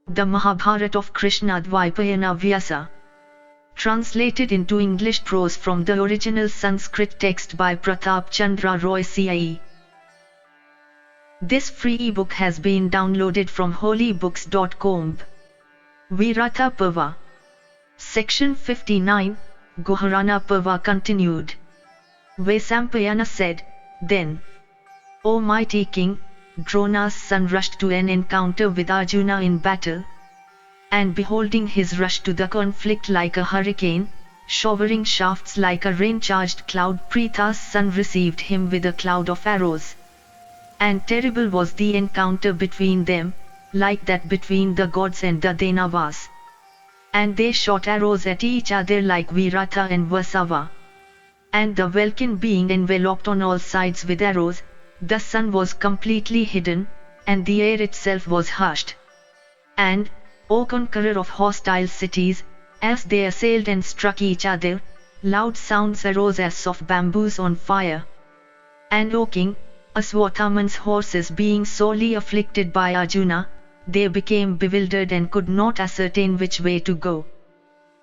The Mahabharata of Krishna-Dwaipayana Vyasa. Translated into English prose from the original Sanskrit text by Pratap Chandra Roy C.I.E. This free ebook has been downloaded from holybooks.com. Virata Parva. Section 59, Virata Parva continued. Vaisampayana said, Then, O mighty king, Drona's son rushed to an encounter with Arjuna in battle. And beholding his rush to the conflict like a hurricane, showering shafts like a rain-charged cloud, Pritha's son received him with a cloud of arrows. And terrible was the encounter between them, like that between the gods and the Danavas. And they shot arrows at each other like Virata and Vasava. And the welkin being enveloped on all sides with arrows, the sun was completely hidden, and the air itself was hushed. And, O conqueror of hostile cities, as they assailed and struck each other, loud sounds arose as of bamboos on fire. And O king, Aswathaman's horses being sorely afflicted by Arjuna, they became bewildered and could not ascertain which way to go.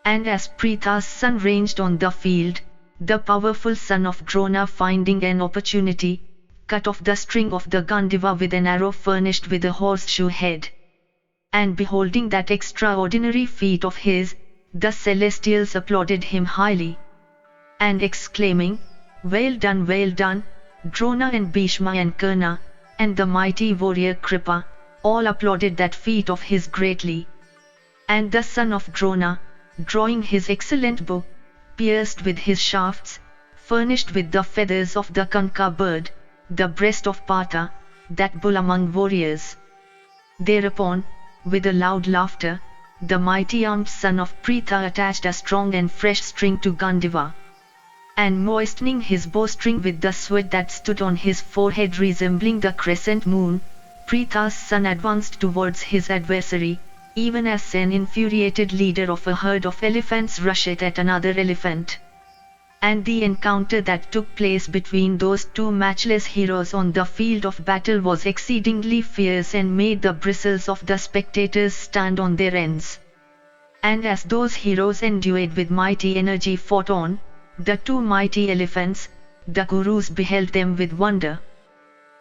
And as Pritha's son ranged on the field, the powerful son of Drona, finding an opportunity, cut off the string of the Gandiva with an arrow furnished with a horseshoe head. And beholding that extraordinary feat of his, the celestials applauded him highly. And exclaiming, Well done, Drona and Bhishma and Karna, and the mighty warrior Kripa, all applauded that feat of his greatly. And the son of Drona, drawing his excellent bow, pierced with his shafts, furnished with the feathers of the Kanka bird, the breast of Partha, that bull among warriors. Thereupon, with a loud laughter, the mighty armed son of Pritha attached a strong and fresh string to Gandiva. And moistening his bowstring with the sweat that stood on his forehead resembling the crescent moon, Pritha's son advanced towards his adversary, even as an infuriated leader of a herd of elephants rusheth at another elephant. And the encounter that took place between those two matchless heroes on the field of battle was exceedingly fierce and made the bristles of the spectators stand on their ends. And as those heroes endued with mighty energy fought on, the two mighty elephants, the Kurus, beheld them with wonder.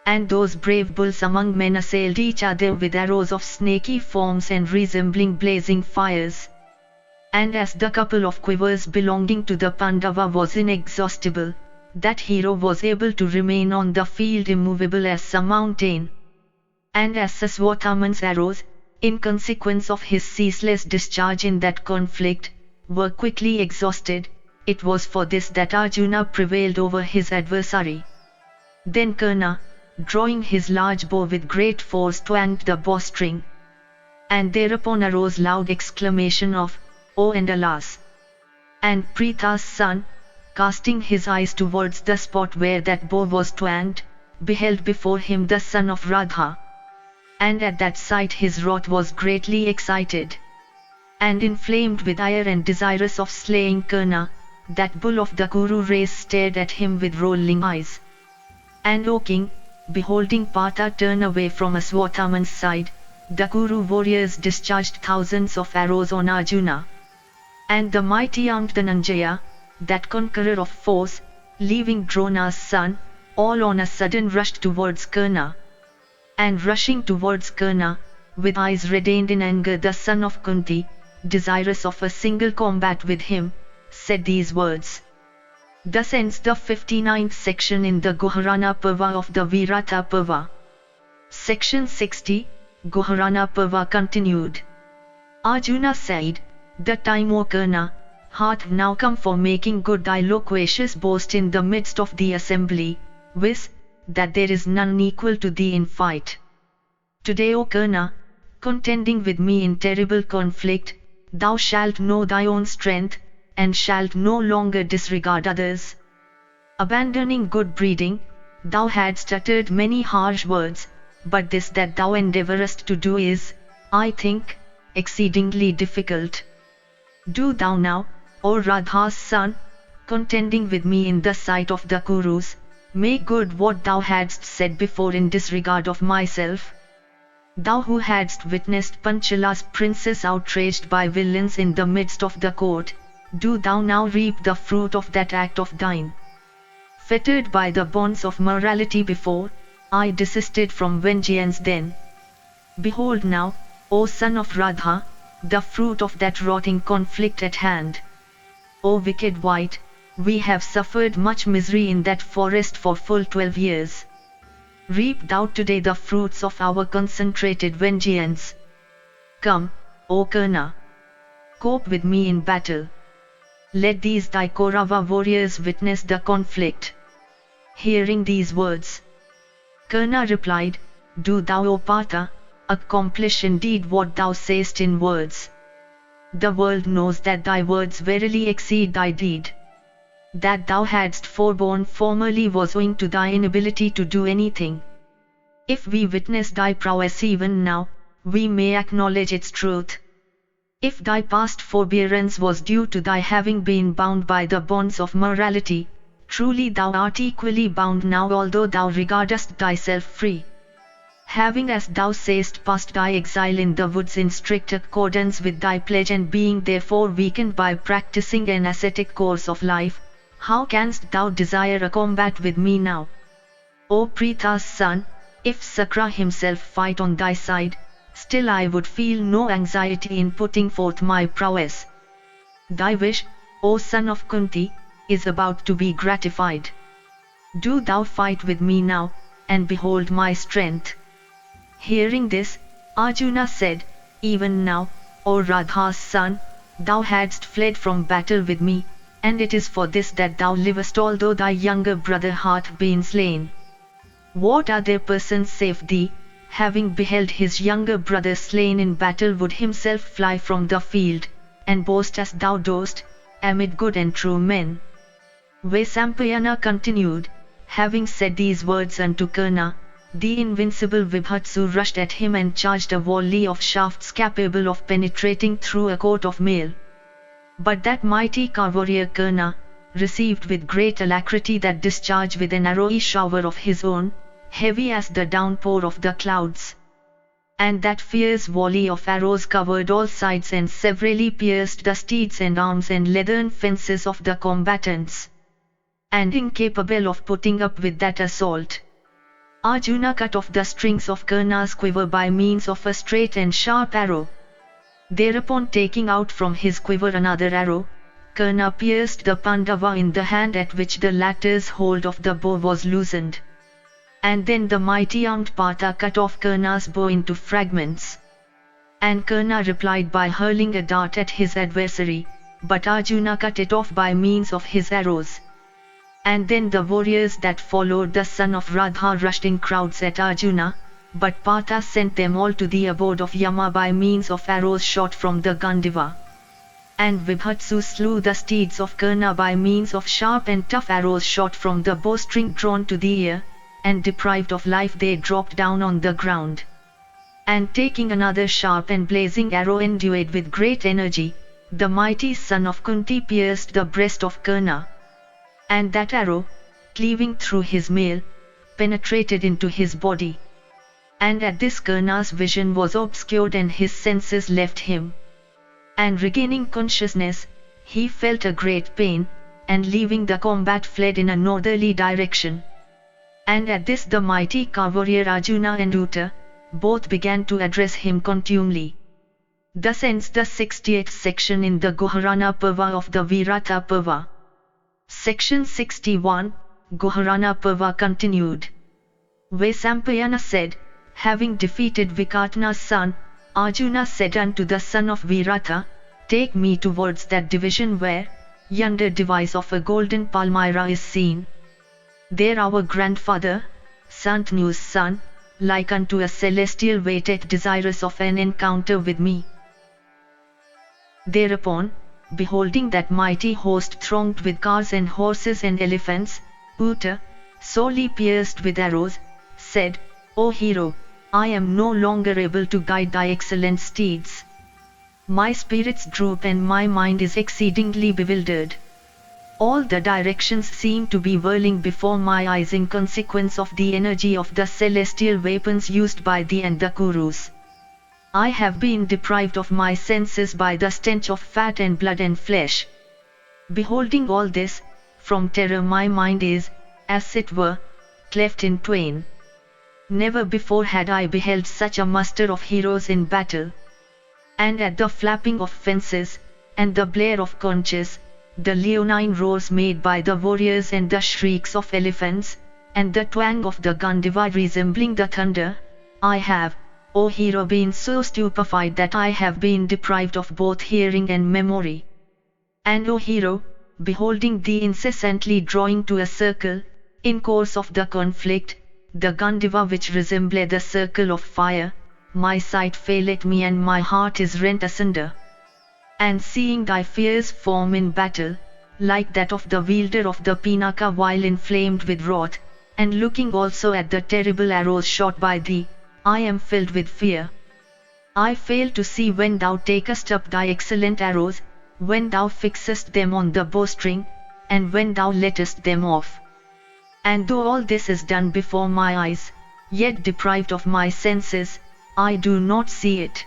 And those brave bulls among men assailed each other with arrows of snaky forms and resembling blazing fires. And as the couple of quivers belonging to the Pandava was inexhaustible, that hero was able to remain on the field immovable as a mountain. And as Aswathaman's arrows, in consequence of his ceaseless discharge in that conflict, were quickly exhausted, it was for this that Arjuna prevailed over his adversary. Then Karna, drawing his large bow with great force, twanged the bowstring. And thereupon arose loud exclamation of, Oh and alas! And Pritha's son, casting his eyes towards the spot where that bow was twanged, beheld before him the son of Radha. And at that sight his wrath was greatly excited. And inflamed with ire and desirous of slaying Karna, that bull of the Kuru race stared at him with rolling eyes. And O king, beholding Partha turn away from Aswathaman's side, the Kuru warriors discharged thousands of arrows on Arjuna. And the mighty armed Dhananjaya, that conqueror of foes, leaving Drona's son, all on a sudden rushed towards Karna. And rushing towards Karna, with eyes reddened in anger, the son of Kunti, desirous of a single combat with him, said these words. Thus ends the 59th section in the Virata Parva of the Virata Parva. Section 60, Virata Parva continued. Arjuna said, The time, O Karna, hath now come for making good thy loquacious boast in the midst of the assembly, viz., that there is none equal to thee in fight. Today, O Karna, contending with me in terrible conflict, thou shalt know thy own strength, and shalt no longer disregard others. Abandoning good breeding, thou hadst uttered many harsh words, but this that thou endeavourest to do is, I think, exceedingly difficult. Do thou now, O Radha's son, contending with me in the sight of the Kurus, make good what thou hadst said before in disregard of myself. Thou who hadst witnessed Panchala's princess outraged by villains in the midst of the court, do thou now reap the fruit of that act of thine. Fettered by the bonds of morality before, I desisted from vengeance then. Behold now, O son of Radha, the fruit of that rotting conflict at hand. O wicked wight, we have suffered much misery in that forest for full 12 years. Reap thou today the fruits of our concentrated vengeance. Come, O Karna. Cope with me in battle. Let these thy Kaurava warriors witness the conflict. Hearing these words, Karna replied, Do thou, O Partha, accomplish indeed what thou sayest in words. The world knows that thy words verily exceed thy deed. That thou hadst forborne formerly was owing to thy inability to do anything. If we witness thy prowess even now, we may acknowledge its truth. If thy past forbearance was due to thy having been bound by the bonds of morality, truly thou art equally bound now, although thou regardest thyself free. Having, as thou sayest, passed thy exile in the woods in strict accordance with thy pledge, and being therefore weakened by practicing an ascetic course of life, how canst thou desire a combat with me now? O Pritha's son, if Sakra himself fight on thy side, still I would feel no anxiety in putting forth my prowess. Thy wish, O son of Kunti, is about to be gratified. Do thou fight with me now, and behold my strength. Hearing this, Arjuna said, Even now, O Radha's son, thou hadst fled from battle with me, and it is for this that thou livest, although thy younger brother hath been slain. What other person save thee, having beheld his younger brother slain in battle, would himself fly from the field, and boast as thou dost, amid good and true men? Vaisampayana continued, having said these words unto Karna, the invincible Vibhatsu rushed at him and charged a volley of shafts capable of penetrating through a coat of mail. But that mighty warrior Karna received with great alacrity that discharge with an arrowy shower of his own, heavy as the downpour of the clouds. And that fierce volley of arrows covered all sides and severally pierced the steeds and arms and leathern fences of the combatants. And incapable of putting up with that assault, Arjuna cut off the strings of Karna's quiver by means of a straight and sharp arrow. Thereupon, taking out from his quiver another arrow, Karna pierced the Pandava in the hand at which the latter's hold of the bow was loosened. And then the mighty armed Partha cut off Karna's bow into fragments. And Karna replied by hurling a dart at his adversary, but Arjuna cut it off by means of his arrows. And then the warriors that followed the son of Radha rushed in crowds at Arjuna, but Partha sent them all to the abode of Yama by means of arrows shot from the Gandiva. And Vibhatsu slew the steeds of Karna by means of sharp and tough arrows shot from the bowstring drawn to the ear, and deprived of life they dropped down on the ground. And taking another sharp and blazing arrow endued with great energy, the mighty son of Kunti pierced the breast of Karna. And that arrow, cleaving through his mail, penetrated into his body. And at this Karna's vision was obscured and his senses left him. And regaining consciousness, he felt a great pain, and leaving the combat fled in a northerly direction. And at this the mighty warrior Arjuna and Uta, both began to address him contumely. Thus ends the 68th section in the Guharana Parva of the Virata Parva. Section 61, Guharana Parva continued. Vaisampayana said, having defeated Vikatna's son, Arjuna said unto the son of Virata, Take me towards that division where yonder device of a golden palmyra is seen. There our grandfather, Santanu's son, like unto a celestial waiteth desirous of an encounter with me. Thereupon, beholding that mighty host thronged with cars and horses and elephants, Uta, sorely pierced with arrows, said, O hero, I am no longer able to guide thy excellent steeds. My spirits droop and my mind is exceedingly bewildered. All the directions seem to be whirling before my eyes in consequence of the energy of the celestial weapons used by thee and the Kurus. I have been deprived of my senses by the stench of fat and blood and flesh. Beholding all this, from terror my mind is, as it were, cleft in twain. Never before had I beheld such a muster of heroes in battle. And at the flapping of fences, and the blare of conches, the leonine roars made by the warriors and the shrieks of elephants, and the twang of the gandiva resembling the thunder, I have, O hero, been so stupefied that I have been deprived of both hearing and memory. And O hero, beholding thee incessantly drawing to a circle, in course of the conflict, the gandiva which resembleth the circle of fire, my sight faileth me and my heart is rent asunder. And seeing thy fierce form in battle, like that of the wielder of the Pinaka while inflamed with wrath, and looking also at the terrible arrows shot by thee, I am filled with fear. I fail to see when thou takest up thy excellent arrows, when thou fixest them on the bowstring, and when thou lettest them off. And though all this is done before my eyes, yet deprived of my senses, I do not see it.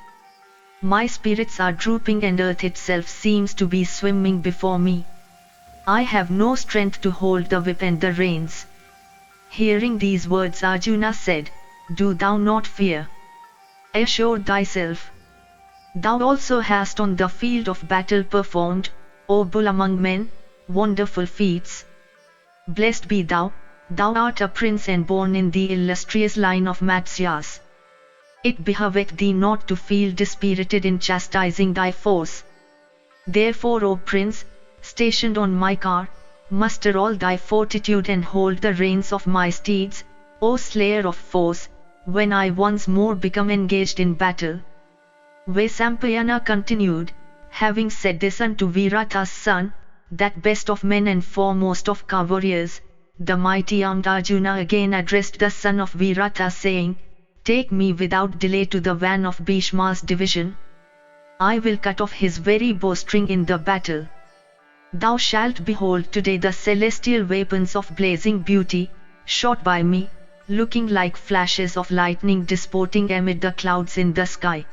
My spirits are drooping and earth itself seems to be swimming before me. I have no strength to hold the whip and the reins. Hearing these words, Arjuna said, Do thou not fear. Assure thyself. Thou also hast on the field of battle performed, O bull among men, wonderful feats. Blessed be thou, thou art a prince and born in the illustrious line of Matsyas. It behoveth thee not to feel dispirited in chastising thy foes. Therefore, O prince, stationed on my car, muster all thy fortitude and hold the reins of my steeds, O slayer of foes, when I once more become engaged in battle. Vaisampayana continued, having said this unto Virata's son, that best of men and foremost of warriors, the mighty armed Arjuna again addressed the son of Virata, saying, Take me without delay to the van of Bhishma's division. I will cut off his very bowstring in the battle. Thou shalt behold today the celestial weapons of blazing beauty, shot by me, looking like flashes of lightning disporting amid the clouds in the sky.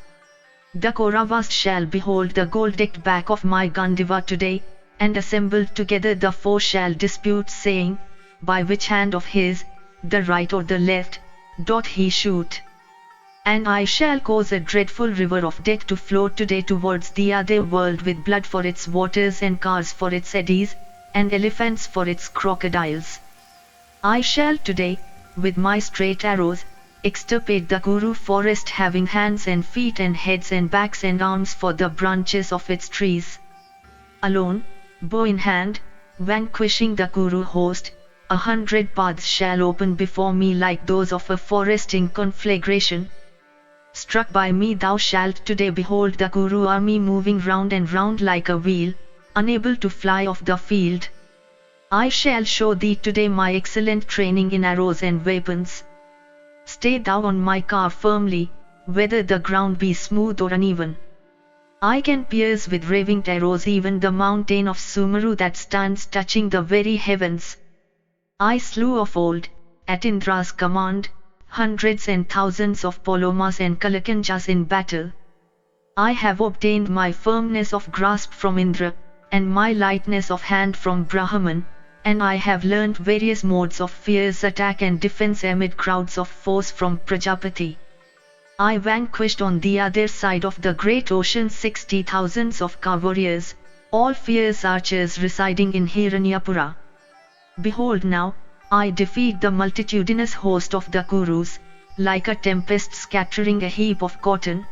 The Kauravas shall behold the gold-decked back of my Gandiva today, and assembled together the four shall dispute, saying, By which hand of his, the right or the left, doth he shoot? And I shall cause a dreadful river of death to flow today towards the other world, with blood for its waters and cars for its eddies, and elephants for its crocodiles. I shall today, with my straight arrows, extirpate the Kuru forest, having hands and feet and heads and backs and arms for the branches of its trees. Alone, bow in hand, vanquishing the Kuru host, 100 paths shall open before me like those of a forest in conflagration. Struck by me thou shalt today behold the Kuru army moving round and round like a wheel, unable to fly off the field. I shall show thee today my excellent training in arrows and weapons. Stay thou on my car firmly, whether the ground be smooth or uneven. I can pierce with raving arrows even the mountain of Sumeru that stands touching the very heavens. I slew of old, at Indra's command, hundreds and thousands of Polomas and Kalakanjas in battle. I have obtained my firmness of grasp from Indra, and my lightness of hand from Brahman, and I have learnt various modes of fierce attack and defense amid crowds of foes from Prajapati. I vanquished on the other side of the great ocean 60,000 of warriors, all fierce archers residing in Hiranyapura. Behold now, I defeat the multitudinous host of the Kurus, like a tempest scattering a heap of cotton.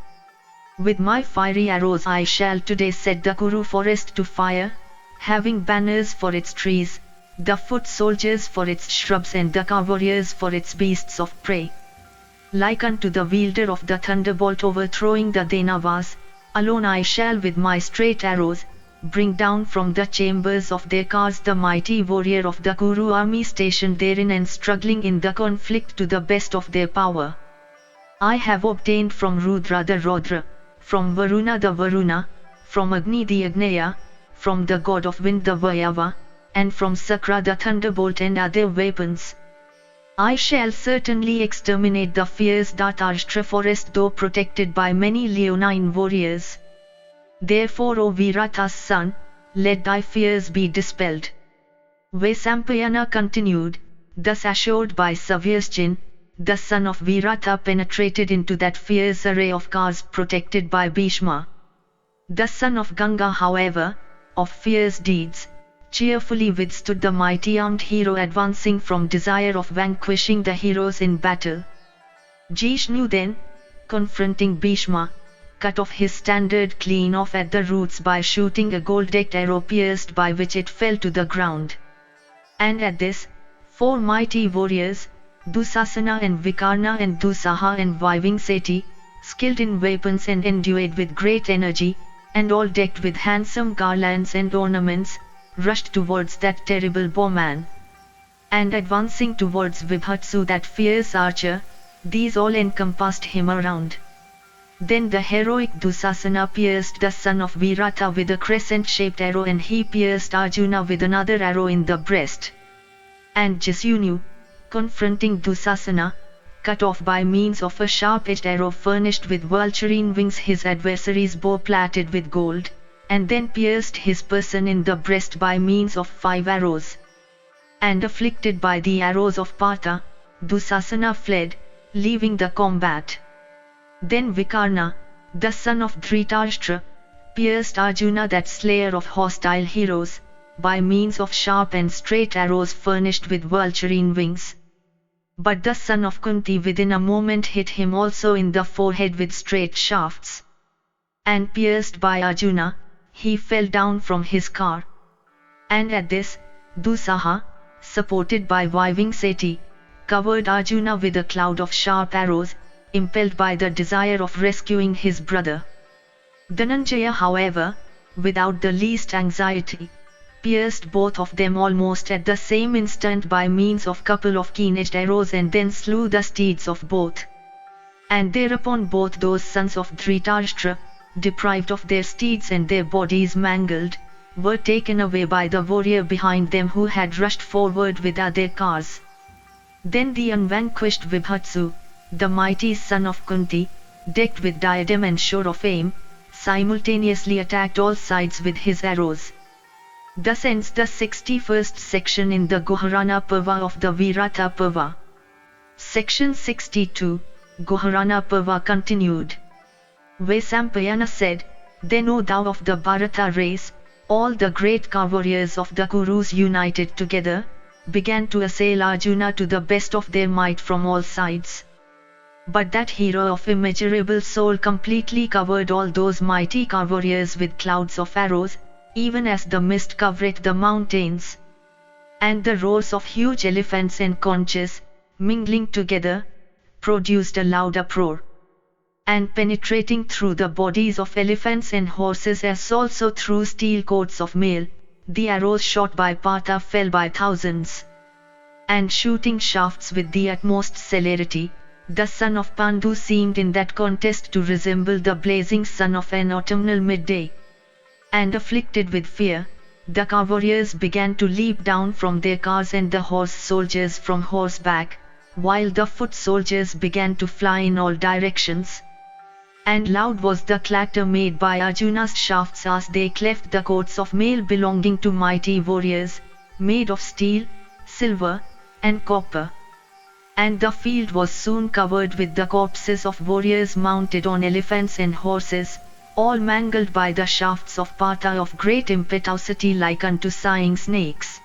With my fiery arrows I shall today set the Kuru forest to fire, having banners for its trees, the foot soldiers for its shrubs and the warriors for its beasts of prey. Like unto the wielder of the thunderbolt overthrowing the Danavas, alone I shall with my straight arrows, bring down from the chambers of their cars the mighty warrior of the Kuru army stationed therein and struggling in the conflict to the best of their power. I have obtained from Rudra the Rudra, from Varuna the Varuna, from Agni the Agneya, from the god of wind the Vayava, and from Sakra the thunderbolt and other weapons. I shall certainly exterminate the fierce Dhritarashtra forest, though protected by many leonine warriors. Therefore, O Virata's son, let thy fears be dispelled. Vaisampayana continued, thus assured by Savyaschin, the son of Virata penetrated into that fierce array of cars protected by Bhishma. The son of Ganga, however, of fierce deeds, cheerfully withstood the mighty armed hero advancing from desire of vanquishing the heroes in battle. Jishnu then, confronting Bhishma, cut off his standard clean off at the roots by shooting a gold-decked arrow pierced by which it fell to the ground. And at this, 4 mighty warriors, Dusasana and Vikarna and Dusaha and Vivingseti, skilled in weapons and endued with great energy, and all decked with handsome garlands and ornaments, rushed towards that terrible bowman. And advancing towards Vibhatsu, that fierce archer, these all encompassed him around. Then the heroic Dusasana pierced the son of Virata with a crescent-shaped arrow, and he pierced Arjuna with another arrow in the breast. And Jisunu, confronting Dusasana, cut off by means of a sharp-edged arrow furnished with vulturine wings his adversary's bow plated with gold, and then pierced his person in the breast by means of 5 arrows. And afflicted by the arrows of Partha, Dusasana fled, leaving the combat. Then Vikarna, the son of Dhritarashtra, pierced Arjuna, that slayer of hostile heroes, by means of sharp and straight arrows furnished with vulturine wings. But the son of Kunti within a moment hit him also in the forehead with straight shafts. And pierced by Arjuna, he fell down from his car. And at this, Dusaha, supported by Vivingseti, covered Arjuna with a cloud of sharp arrows, impelled by the desire of rescuing his brother. Dhananjaya, however, without the least anxiety, pierced both of them almost at the same instant by means of couple of keen-edged arrows, and then slew the steeds of both. And thereupon both those sons of Dhritarashtra, deprived of their steeds and their bodies mangled, were taken away by the warrior behind them who had rushed forward with other cars. Then the unvanquished Vibhatsu, the mighty son of Kunti, decked with diadem and sure of aim, simultaneously attacked all sides with his arrows. Thus ends the 61st section in the Guharana Parva of the Virata Parva. Section 62, Guharana Parva continued. Vaisampayana said, Then, O thou of the Bharata race, all the great warriors of the Kurus united together, began to assail Arjuna to the best of their might from all sides. But that hero of immeasurable soul completely covered all those mighty warriors with clouds of arrows, even as the mist covereth the mountains. And the roars of huge elephants and conches, mingling together, produced a loud uproar. And penetrating through the bodies of elephants and horses, as also through steel coats of mail, the arrows shot by Partha fell by thousands. And shooting shafts with the utmost celerity, the son of Pandu seemed in that contest to resemble the blazing sun of an autumnal midday. And afflicted with fear, the warriors began to leap down from their cars and the horse soldiers from horseback, while the foot soldiers began to fly in all directions. And loud was the clatter made by Arjuna's shafts as they cleft the coats of mail belonging to mighty warriors, made of steel, silver, and copper. And the field was soon covered with the corpses of warriors mounted on elephants and horses, all mangled by the shafts of Partha of great impetuosity like unto sighing snakes.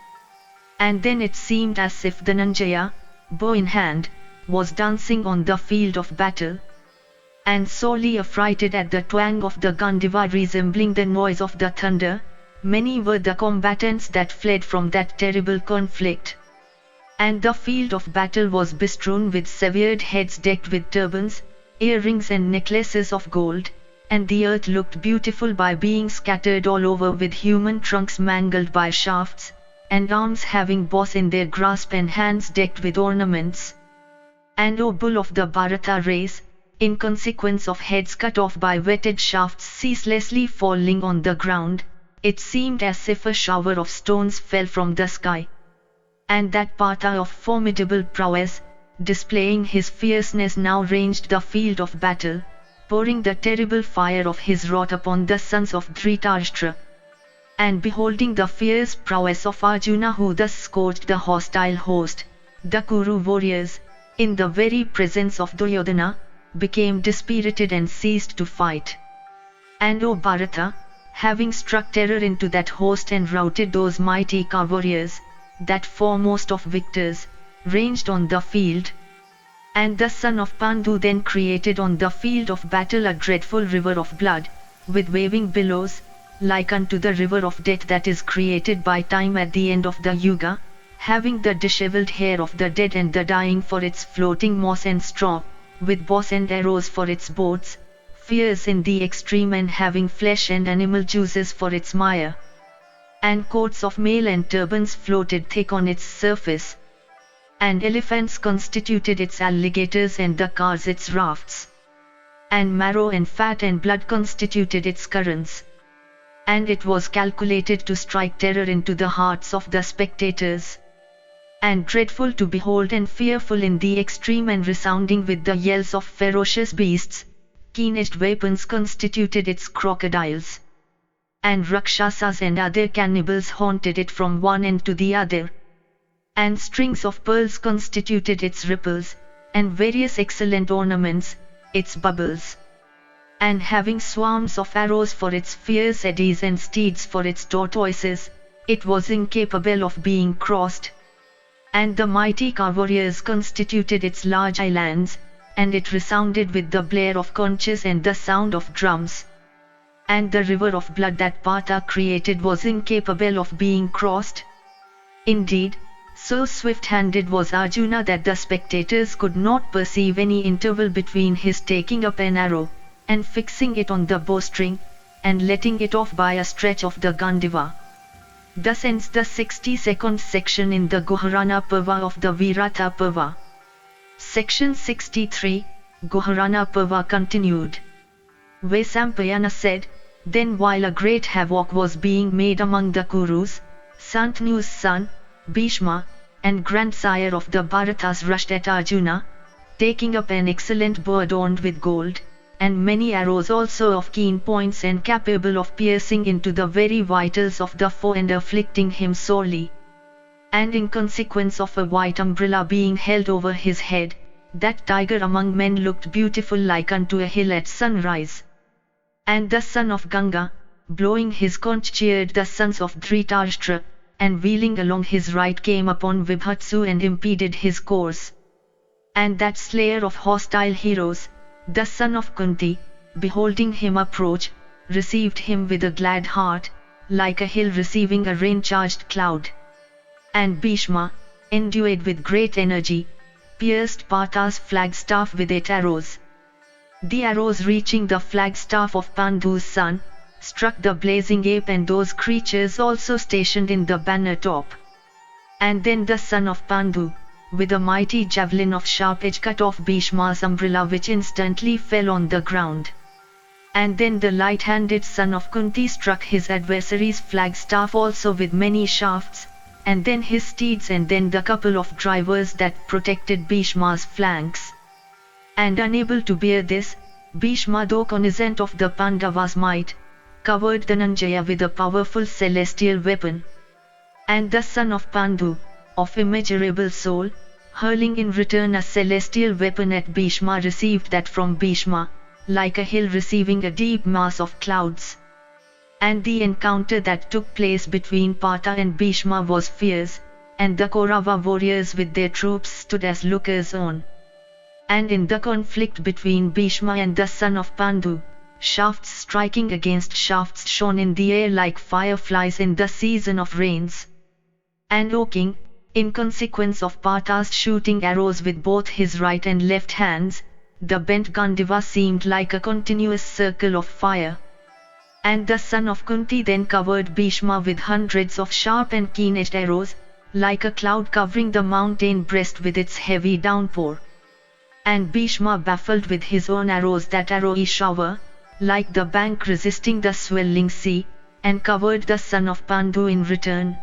And then it seemed as if Dhananjaya, bow in hand, was dancing on the field of battle. And sorely affrighted at the twang of the Gandiva resembling the noise of the thunder, many were the combatants that fled from that terrible conflict. And the field of battle was bestrewn with severed heads decked with turbans, earrings and necklaces of gold, and the earth looked beautiful by being scattered all over with human trunks mangled by shafts, and arms having bows in their grasp and hands decked with ornaments. And O bull of the Bharata race, in consequence of heads cut off by whetted shafts ceaselessly falling on the ground, it seemed as if a shower of stones fell from the sky. And that Partha of formidable prowess, displaying his fierceness, now ranged the field of battle, pouring the terrible fire of his wrath upon the sons of Dhritarashtra. And beholding the fierce prowess of Arjuna, who thus scourged the hostile host, the Kuru warriors, in the very presence of Duryodhana, became dispirited and ceased to fight. And O Bharata, having struck terror into that host and routed those mighty warriors, that foremost of victors, ranged on the field. And the son of Pandu then created on the field of battle a dreadful river of blood, with waving billows, like unto the river of death that is created by time at the end of the Yuga, having the dishevelled hair of the dead and the dying for its floating moss and straw, with bows and arrows for its boats, fierce in the extreme and having flesh and animal juices for its mire. And coats of mail and turbans floated thick on its surface. And elephants constituted its alligators and the cars its rafts. And marrow and fat and blood constituted its currents. And it was calculated to strike terror into the hearts of the spectators. And dreadful to behold and fearful in the extreme and resounding with the yells of ferocious beasts, keen-edged weapons constituted its crocodiles. And Rakshasas and other cannibals haunted it from one end to the other. And strings of pearls constituted its ripples, and various excellent ornaments, its bubbles. And having swarms of arrows for its fierce eddies and steeds for its tortoises, it was incapable of being crossed. And the mighty warriors constituted its large islands, and it resounded with the blare of conches and the sound of drums. And the river of blood that Partha created was incapable of being crossed. Indeed, so swift-handed was Arjuna that the spectators could not perceive any interval between his taking up an arrow, and fixing it on the bowstring, and letting it off by a stretch of the Gandiva. Thus ends the 62nd section in the Guharana Parva of the Virata Parva. Section 63, Guharana Parva continued. Vaisampayana said, Then while a great havoc was being made among the Kurus, Santanu's son, Bhishma, and grandsire of the Bharatas rushed at Arjuna, taking up an excellent bow adorned with gold, and many arrows also of keen points and capable of piercing into the very vitals of the foe and afflicting him sorely. And in consequence of a white umbrella being held over his head, that tiger among men looked beautiful like unto a hill at sunrise. And the son of Ganga, blowing his conch, cheered the sons of Dhritarashtra, and wheeling along his right came upon Vibhatsu and impeded his course. And that slayer of hostile heroes, the son of Kunti, beholding him approach, received him with a glad heart, like a hill receiving a rain-charged cloud. And Bhishma, endued with great energy, pierced Partha's flagstaff with 8 arrows. The arrows reaching the flagstaff of Pandu's son, struck the blazing ape and those creatures also stationed in the banner top. And then the son of Pandu, with a mighty javelin of sharp edge cut off Bhishma's umbrella, which instantly fell on the ground. And then the light-handed son of Kunti struck his adversary's flagstaff also with many shafts, and then his steeds, and then the couple of drivers that protected Bhishma's flanks. And unable to bear this, Bhishma, though cognizant of the Pandavas' might, covered Dhananjaya with a powerful celestial weapon. And the son of Pandu, of immeasurable soul, hurling in return a celestial weapon at Bhishma, received that from Bhishma, like a hill receiving a deep mass of clouds. And the encounter that took place between Partha and Bhishma was fierce, and the Kaurava warriors with their troops stood as lookers on. And in the conflict between Bhishma and the son of Pandu, shafts striking against shafts shone in the air like fireflies in the season of rains. And O king, in consequence of Partha's shooting arrows with both his right and left hands, the bent Gandiva seemed like a continuous circle of fire. And the son of Kunti then covered Bhishma with hundreds of sharp and keen-edged arrows, like a cloud covering the mountain breast with its heavy downpour. And Bhishma, baffled with his own arrows, that arrowy shower, like the bank resisting the swelling sea, and covered the son of Pandu in return.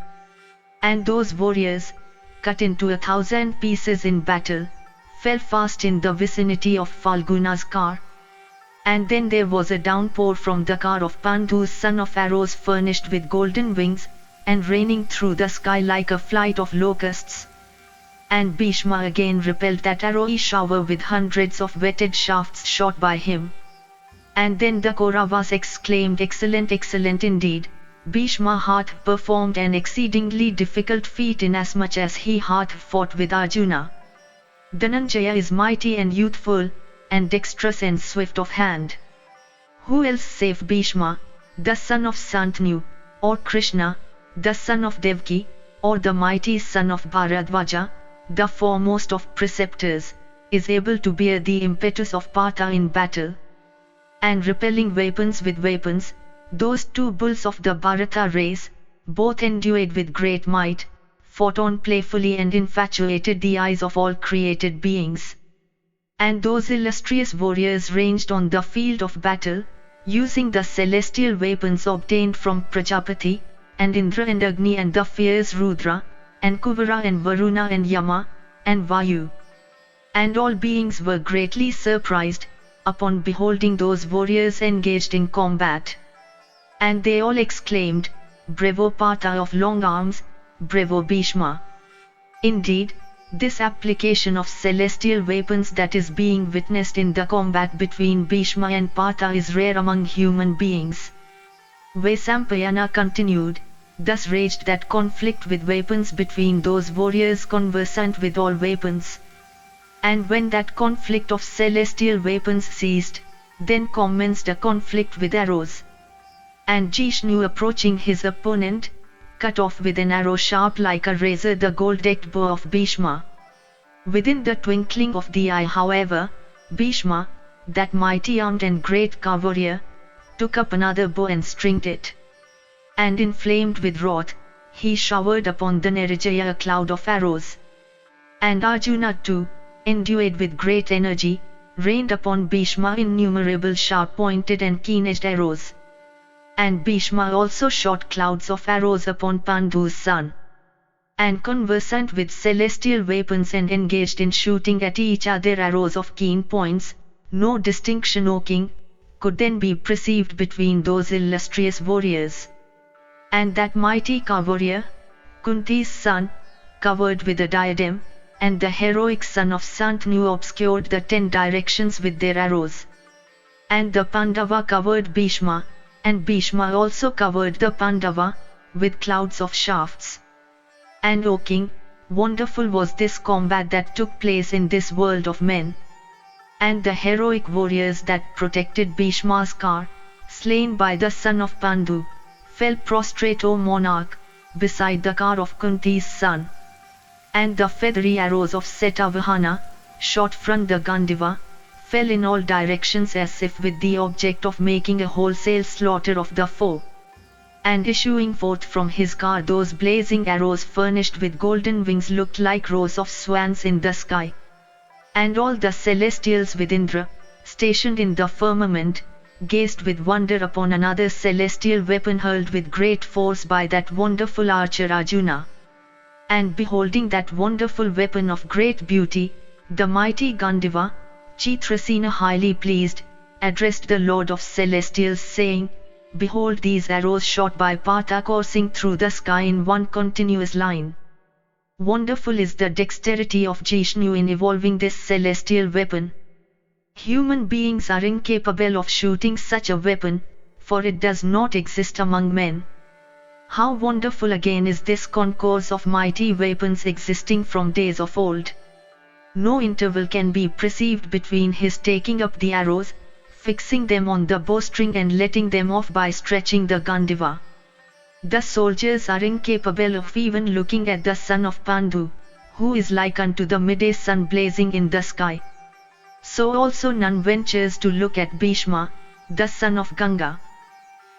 And those warriors, cut into 1,000 pieces in battle, fell fast in the vicinity of Falguna's car. And then there was a downpour from the car of Pandu's son of arrows furnished with golden wings, and raining through the sky like a flight of locusts. And Bhishma again repelled that arrowy shower with hundreds of whetted shafts shot by him. And then the Kauravas exclaimed, "Excellent, excellent indeed! Bhishma hath performed an exceedingly difficult feat inasmuch as he hath fought with Arjuna. Dhananjaya is mighty and youthful, and dexterous and swift of hand. Who else save Bhishma, the son of Santanu, or Krishna, the son of Devaki, or the mighty son of Bharadwaja, the foremost of preceptors, is able to bear the impetus of Partha in battle?" And repelling weapons with weapons, those two bulls of the Bharata race, both endued with great might, fought on playfully and infatuated the eyes of all created beings. And those illustrious warriors ranged on the field of battle, using the celestial weapons obtained from Prajapati, and Indra and Agni and the fierce Rudra, and Kuvara and Varuna and Yama, and Vayu. And all beings were greatly surprised, upon beholding those warriors engaged in combat. And they all exclaimed, "Bravo Partha of long arms, bravo Bhishma!" Indeed, this application of celestial weapons that is being witnessed in the combat between Bhishma and Partha is rare among human beings. Vaisampayana continued, "Thus raged that conflict with weapons between those warriors conversant with all weapons. And when that conflict of celestial weapons ceased, then commenced a conflict with arrows. And Jishnu, approaching his opponent, cut off with an arrow sharp like a razor the gold-decked bow of Bhishma. Within the twinkling of the eye, however, Bhishma, that mighty-armed and great warrior, took up another bow and stringed it. And inflamed with wrath, he showered upon the Narijaya a cloud of arrows. And Arjuna too, endued with great energy, rained upon Bhishma innumerable sharp-pointed and keen-edged arrows. And Bhishma also shot clouds of arrows upon Pandu's son. And conversant with celestial weapons and engaged in shooting at each other arrows of keen points, no distinction, O king, could then be perceived between those illustrious warriors. And that mighty warrior, Kunti's son, covered with a diadem, and the heroic son of Santanu obscured the 10 directions with their arrows. And the Pandava covered Bhishma, and Bhishma also covered the Pandava, with clouds of shafts. And O king, wonderful was this combat that took place in this world of men. And the heroic warriors that protected Bhishma's car, slain by the son of Pandu, fell prostrate, O monarch, beside the car of Kunti's son. And the feathery arrows of Setavahana, shot from the Gandiva, fell in all directions as if with the object of making a wholesale slaughter of the foe. And issuing forth from his car, those blazing arrows furnished with golden wings looked like rows of swans in the sky. And all the celestials with Indra, stationed in the firmament, gazed with wonder upon another celestial weapon hurled with great force by that wonderful archer Arjuna. And beholding that wonderful weapon of great beauty, the mighty Gandiva, Chitrasena, highly pleased, addressed the Lord of Celestials, saying, "Behold these arrows shot by Partha coursing through the sky in one continuous line. Wonderful is the dexterity of Jishnu in evolving this celestial weapon. Human beings are incapable of shooting such a weapon, for it does not exist among men. How wonderful again is this concourse of mighty weapons existing from days of old. No interval can be perceived between his taking up the arrows, fixing them on the bowstring and letting them off by stretching the Gandiva. The soldiers are incapable of even looking at the son of Pandu, who is like unto the midday sun blazing in the sky. So also none ventures to look at Bhishma, the son of Ganga.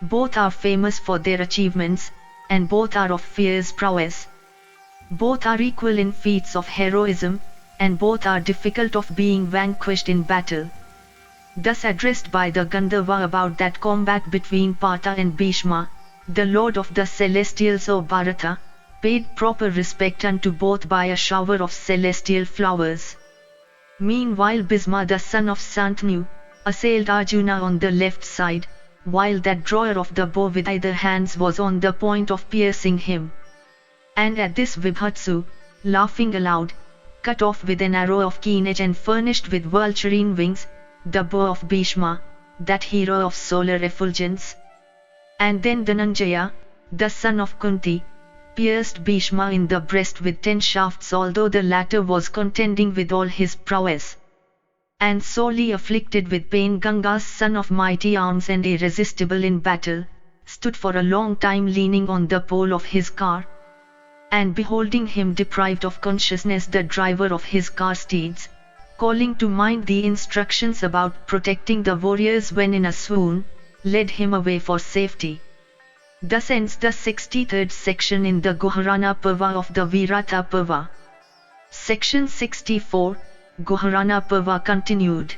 Both are famous for their achievements, and both are of fierce prowess. Both are equal in feats of heroism, and both are difficult of being vanquished in battle." Thus addressed by the Gandharva about that combat between Partha and Bhishma, the lord of the celestials O Bharata, paid proper respect unto both by a shower of celestial flowers. Meanwhile Bhisma the son of Santanu, assailed Arjuna on the left side, while that drawer of the bow with either hands was on the point of piercing him. And at this Vibhatsu, laughing aloud, cut off with an arrow of keen edge and furnished with vulturine wings, the bow of Bhishma, that hero of solar effulgence. And then Dhananjaya, the son of Kunti, pierced Bhishma in the breast with 10 shafts, although the latter was contending with all his prowess. And sorely afflicted with pain, Ganga's son of mighty arms and irresistible in battle, stood for a long time leaning on the pole of his car. And beholding him deprived of consciousness, the driver of his car steeds, calling to mind the instructions about protecting the warriors when in a swoon, led him away for safety. Thus ends the 63rd section in the Guharana Parva of the Virata Parva. Section 64, Guharana Parva continued.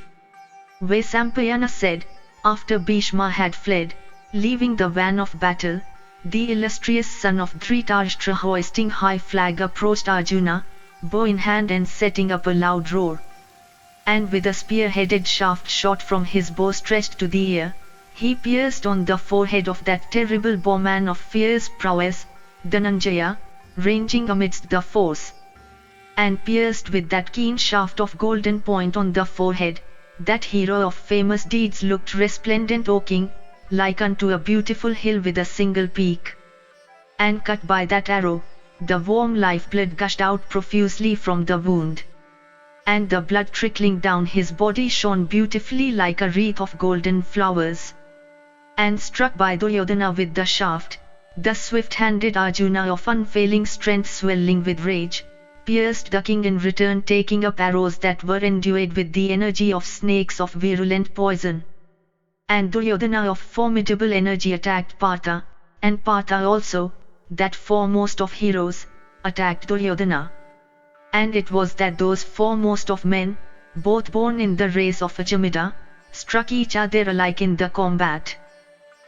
Vaisampayana said, after Bhishma had fled, leaving the van of battle, the illustrious son of Dhritarashtra hoisting high flag approached Arjuna, bow in hand and setting up a loud roar. And with a spear-headed shaft shot from his bow stretched to the ear, he pierced on the forehead of that terrible bowman of fierce prowess, Dhananjaya, ranging amidst the force. And pierced with that keen shaft of golden point on the forehead, that hero of famous deeds looked resplendent, O king, like unto a beautiful hill with a single peak. And cut by that arrow, the warm lifeblood gushed out profusely from the wound. And the blood trickling down his body shone beautifully like a wreath of golden flowers. And struck by Duryodhana with the shaft, the swift-handed Arjuna of unfailing strength swelling with rage, pierced the king in return, taking up arrows that were endued with the energy of snakes of virulent poison. And Duryodhana of formidable energy attacked Partha, and Partha also, that foremost of heroes, attacked Duryodhana. And it was that those foremost of men, both born in the race of Ajamida, struck each other alike in the combat.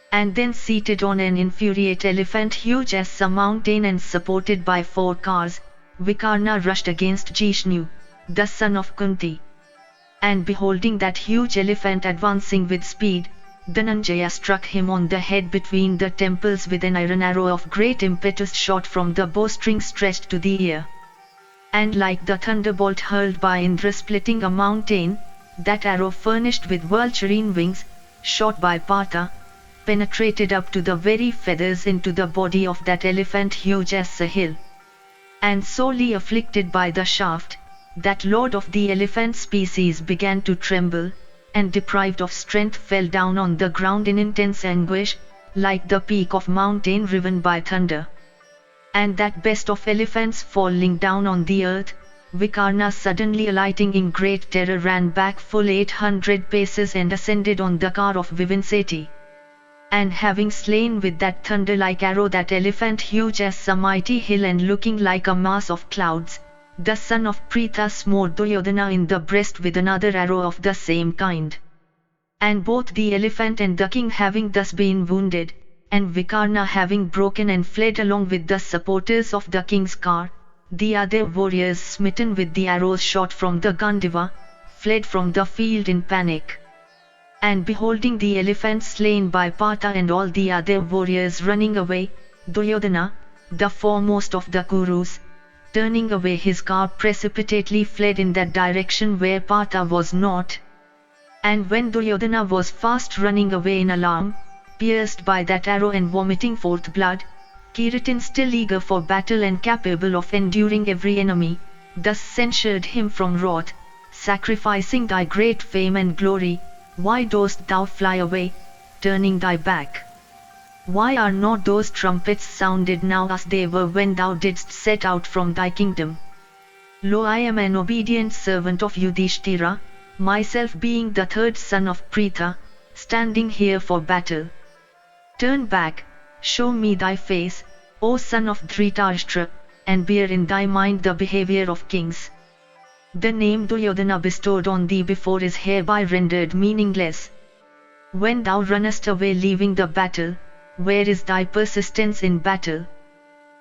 And then seated on an infuriate elephant huge as a mountain and supported by 4 cars, Vikarna rushed against Jishnu, the son of Kunti. And beholding that huge elephant advancing with speed, Dhananjaya struck him on the head between the temples with an iron arrow of great impetus shot from the bowstring stretched to the ear. And like the thunderbolt hurled by Indra splitting a mountain, that arrow furnished with vulturine wings, shot by Partha, penetrated up to the very feathers into the body of that elephant huge as a hill. And sorely afflicted by the shaft, that lord of the elephant species began to tremble, and deprived of strength fell down on the ground in intense anguish, like the peak of mountain riven by thunder. And that best of elephants falling down on the earth, Vikarna suddenly alighting in great terror ran back full 800 paces and ascended on the car of Vivinseti. And having slain with that thunder-like arrow that elephant huge as a mighty hill and looking like a mass of clouds, the son of Pritha smote Duryodhana in the breast with another arrow of the same kind. And both the elephant and the king having thus been wounded, and Vikarna having broken and fled along with the supporters of the king's car, the other warriors smitten with the arrows shot from the Gandiva, fled from the field in panic. And beholding the elephant slain by Partha and all the other warriors running away, Duryodhana, the foremost of the Kurus, turning away his car precipitately fled in that direction where Partha was not. And when Duryodhana was fast running away in alarm, pierced by that arrow and vomiting forth blood, Kiritin, still eager for battle and capable of enduring every enemy, thus censured him from wrath, sacrificing thy great fame and glory, why dost thou fly away, turning thy back? Why are not those trumpets sounded now as they were when thou didst set out from thy kingdom? Lo, I am an obedient servant of Yudhishthira, myself being the 3rd son of Pritha, standing here for battle. Turn back, show me thy face, O son of Dhritarashtra, and bear in thy mind the behavior of kings. The name Duryodhana bestowed on thee before is hereby rendered meaningless. When thou runnest away leaving the battle, where is thy persistence in battle?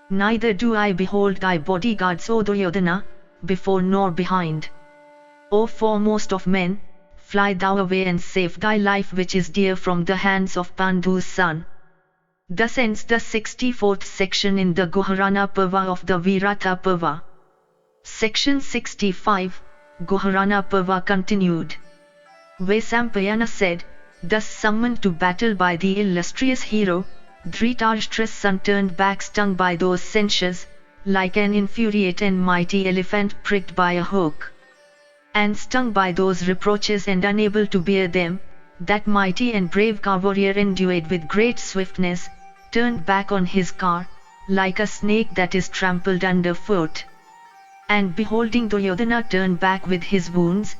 Neither do I behold thy bodyguards, O Duryodhana, before nor behind. O foremost of men, fly thou away and save thy life which is dear from the hands of Pandu's son. Thus ends the 64th section in the Guharana Parva of the Virata Parva. Section 65, Guharana Parva continued. Vaisampayana said, thus summoned to battle by the illustrious hero, Dhritarashtra's son turned back stung by those censures, like an infuriate and mighty elephant pricked by a hook. And stung by those reproaches and unable to bear them, that mighty and brave warrior endued with great swiftness, turned back on his car, like a snake that is trampled underfoot. And beholding Duryodhana turn back with his wounds,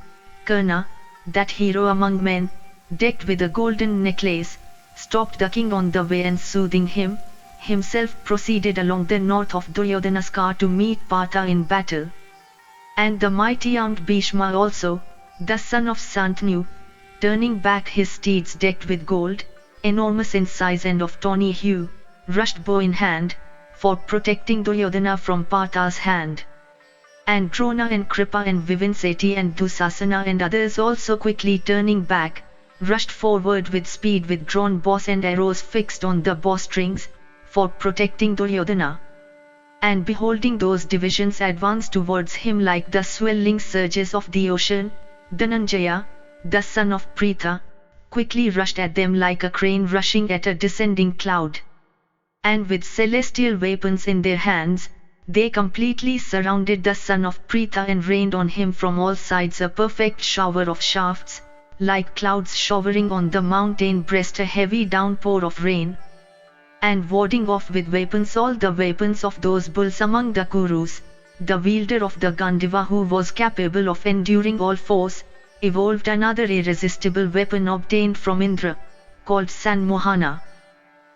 Karna, that hero among men, decked with a golden necklace, stopped the king on the way and soothing him, himself proceeded along the north of Duryodhana's car to meet Partha in battle. And the mighty armed Bhishma also, the son of Santanu, turning back his steeds decked with gold, enormous in size and of tawny hue, rushed bow in hand, for protecting Duryodhana from Partha's hand. And Drona and Kripa and Vivinsati and Dusasana and others also quickly turning back, rushed forward with speed with drawn bows and arrows fixed on the bowstrings, for protecting Duryodhana. And beholding those divisions advance towards him like the swelling surges of the ocean, Dhananjaya, the son of Pritha, quickly rushed at them like a crane rushing at a descending cloud. And with celestial weapons in their hands, they completely surrounded the son of Pritha and rained on him from all sides a perfect shower of shafts, like clouds showering on the mountain breast a heavy downpour of rain. And warding off with weapons all the weapons of those bulls among the Kurus, the wielder of the Gandiva, who was capable of enduring all foes, evolved another irresistible weapon obtained from Indra, called Sanmohana.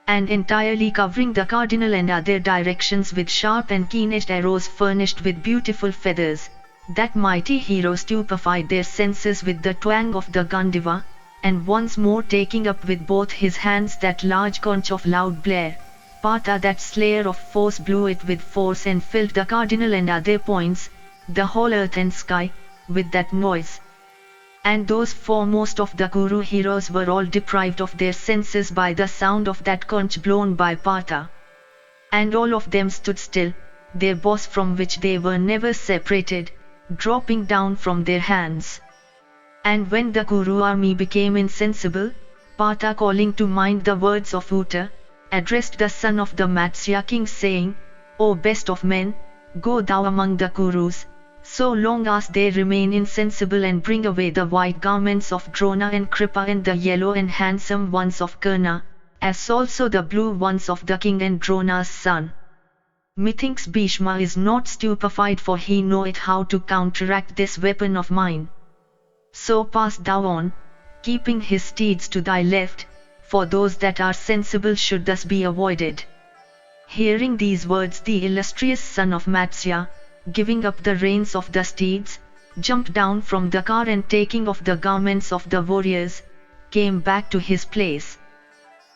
And entirely covering the cardinal and other directions with sharp and keen-edged arrows furnished with beautiful feathers, that mighty hero stupefied their senses with the twang of the Gandiva, and once more taking up with both his hands that large conch of loud blare, Partha that slayer of foes blew it with force and filled the cardinal and other points, the whole earth and sky, with that noise. And those foremost of the Kuru heroes were all deprived of their senses by the sound of that conch blown by Partha. And all of them stood still, their bows from which they were never separated, dropping down from their hands. And when the Kuru army became insensible, Partha, calling to mind the words of Uta, addressed the son of the Matsya king saying, O best of men, go thou among the Kurus, so long as they remain insensible, and bring away the white garments of Drona and Kripa and the yellow and handsome ones of Karna, as also the blue ones of the king and Drona's son. Methinks Bhishma is not stupefied, for he knoweth how to counteract this weapon of mine. So pass thou on, keeping his steeds to thy left, for those that are sensible should thus be avoided. Hearing these words, the illustrious son of Matsya, giving up the reins of the steeds, jumped down from the car and taking off the garments of the warriors, came back to his place.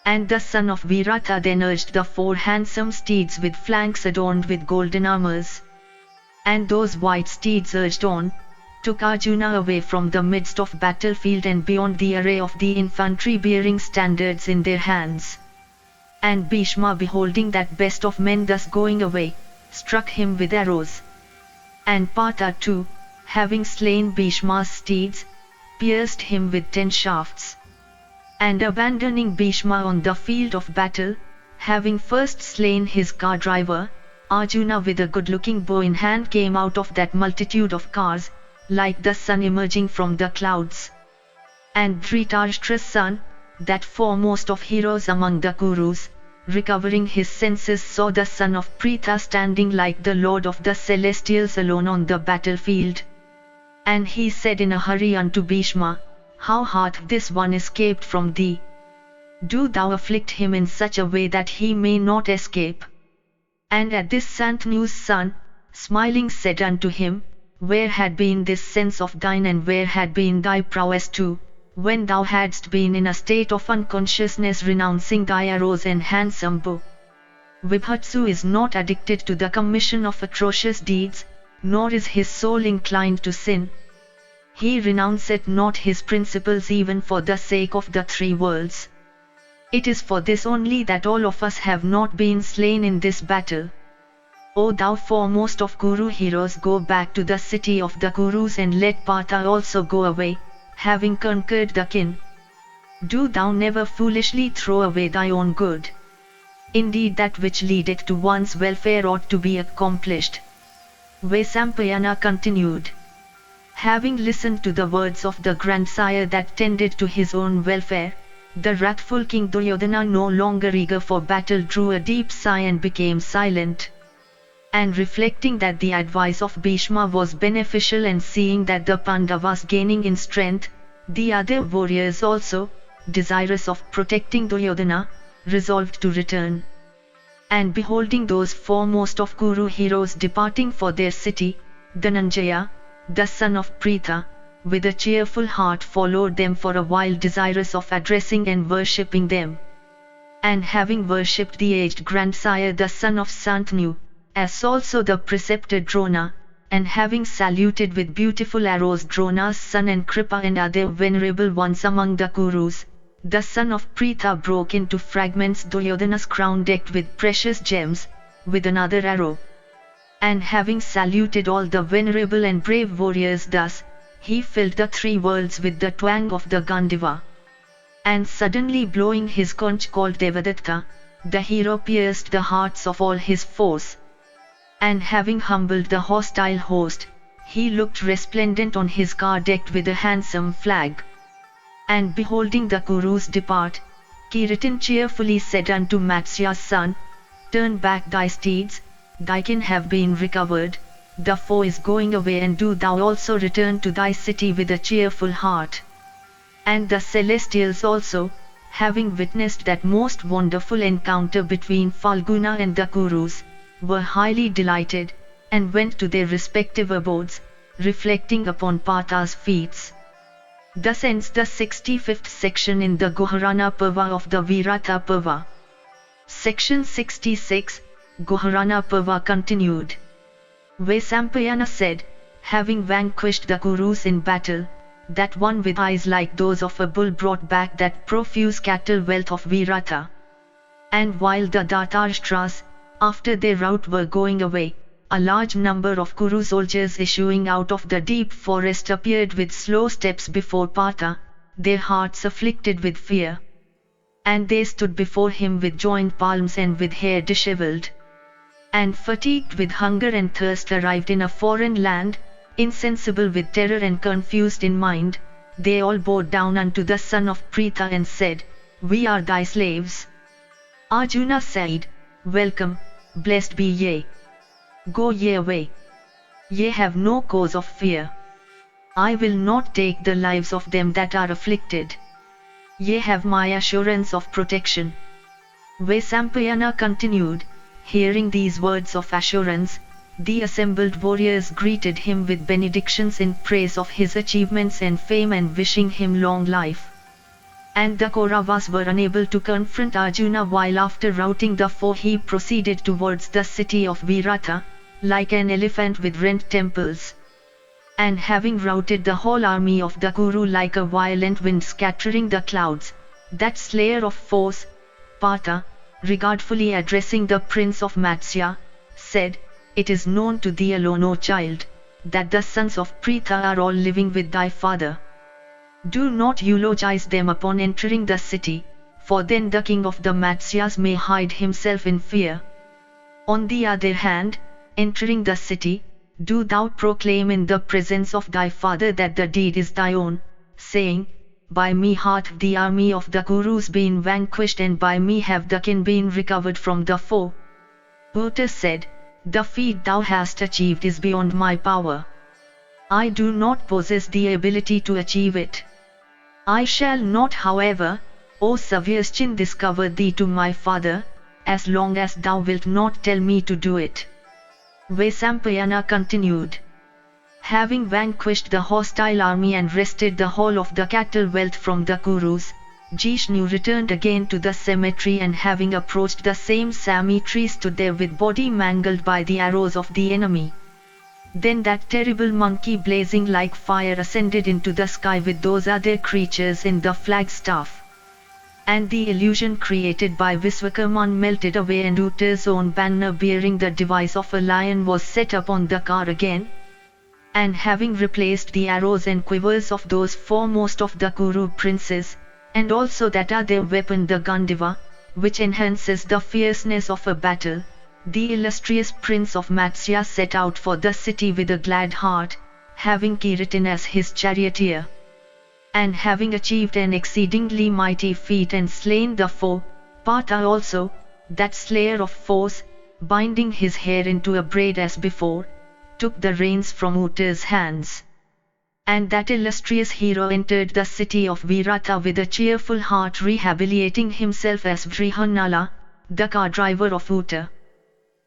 And the son of Virata then urged the 4 handsome steeds with flanks adorned with golden armors. And those white steeds urged on, took Arjuna away from the midst of battlefield and beyond the array of the infantry bearing standards in their hands. And Bhishma, beholding that best of men thus going away, struck him with arrows. And Partha too, having slain Bhishma's steeds, pierced him with 10 shafts. And abandoning Bhishma on the field of battle, having first slain his car driver, Arjuna with a good-looking bow in hand came out of that multitude of cars, like the sun emerging from the clouds. And Dhritarashtra's son, that foremost of heroes among the Kurus, recovering his senses, saw the son of Pritha standing like the lord of the celestials alone on the battlefield. And he said in a hurry unto Bhishma, How hath this one escaped from thee? Do thou afflict him in such a way that he may not escape. And at this Santanu's son, smiling, said unto him, Where had been this sense of thine, and where had been thy prowess too, when thou hadst been in a state of unconsciousness renouncing thy arrows and handsome bow. Vibhatsu is not addicted to the commission of atrocious deeds, nor is his soul inclined to sin. He renounceth not his principles even for the sake of the three worlds. It is for this only that all of us have not been slain in this battle. O thou foremost of Kuru heroes, go back to the city of the Kurus and let Partha also go away, having conquered the kin. Do thou never foolishly throw away thy own good. Indeed that which leadeth to one's welfare ought to be accomplished. Vaisampayana continued. Having listened to the words of the grandsire that tended to his own welfare, the wrathful King Duryodhana, no longer eager for battle, drew a deep sigh and became silent. And reflecting that the advice of Bhishma was beneficial, and seeing that the Pandavas gaining in strength, the other warriors also, desirous of protecting Duryodhana, resolved to return. And beholding those foremost of Kuru heroes departing for their city, Dhananjaya, the son of Pritha, with a cheerful heart followed them for a while, desirous of addressing and worshipping them. And having worshipped the aged grandsire the son of Santanu, as also the preceptor Drona, and having saluted with beautiful arrows Drona's son and Kripa and other venerable ones among the Kurus, the son of Pritha broke into fragments Duryodhana's crown decked with precious gems, with another arrow. And having saluted all the venerable and brave warriors thus, he filled the three worlds with the twang of the Gandiva. And suddenly blowing his conch called Devadatta, the hero pierced the hearts of all his foes. And having humbled the hostile host, he looked resplendent on his car decked with a handsome flag. And beholding the Kurus depart, Kiritin cheerfully said unto Matsya's son, Turn back thy steeds, thy kin have been recovered, the foe is going away, and do thou also return to thy city with a cheerful heart. And the Celestials also, having witnessed that most wonderful encounter between Falguna and the Kurus, were highly delighted, and went to their respective abodes, reflecting upon Partha's feats. Thus ends the 65th section in the Guharana Parva of the Virata Parva. Section 66, Guharana Parva continued. Vaisampayana said, having vanquished the Kurus in battle, that one with eyes like those of a bull brought back that profuse cattle wealth of Virata. And while the Dhartashtra's, after their rout were going away, a large number of Kuru soldiers issuing out of the deep forest appeared with slow steps before Partha, their hearts afflicted with fear. And they stood before him with joined palms and with hair dishevelled. And fatigued with hunger and thirst, arrived in a foreign land, insensible with terror and confused in mind, they all bowed down unto the son of Pritha and said, We are thy slaves. Arjuna said, Welcome, blessed be ye. Go ye away. Ye have no cause of fear. I will not take the lives of them that are afflicted. Ye have my assurance of protection. Vaisampayana continued, hearing these words of assurance, the assembled warriors greeted him with benedictions in praise of his achievements and fame and wishing him long life. And the Kauravas were unable to confront Arjuna, while after routing the foe he proceeded towards the city of Virata, like an elephant with rent temples. And having routed the whole army of the Kuru like a violent wind scattering the clouds, that slayer of foes, Partha, regardfully addressing the prince of Matsya, said, It is known to thee alone, O child, that the sons of Pritha are all living with thy father. Do not eulogize them upon entering the city, for then the king of the Matsyas may hide himself in fear. On the other hand, entering the city, do thou proclaim in the presence of thy father that the deed is thy own, saying, By me hath the army of the Kurus been vanquished, and by me have the kin been recovered from the foe. Uta said, The feat thou hast achieved is beyond my power. I do not possess the ability to achieve it. I shall not, however, O Savyaschin, discover thee to my father, as long as thou wilt not tell me to do it. Vaisampayana continued. Having vanquished the hostile army and wrested the whole of the cattle wealth from the Kurus, Jishnu returned again to the cemetery, and having approached the same cemetery stood there with body mangled by the arrows of the enemy. Then that terrible monkey blazing like fire ascended into the sky with those other creatures in the flagstaff. And the illusion created by Viswakarman melted away, and Uttar's own banner bearing the device of a lion was set up on the car again. And having replaced the arrows and quivers of those foremost of the Kuru princes, and also that other weapon the Gandiva, which enhances the fierceness of a battle, the illustrious prince of Matsya set out for the city with a glad heart, having Kiritin as his charioteer. And having achieved an exceedingly mighty feat and slain the foe, Partha also, that slayer of foes, binding his hair into a braid as before, took the reins from Uttar's hands. And that illustrious hero entered the city of Virata with a cheerful heart, rehabilitating himself as Vrihanala, the car driver of Uttar.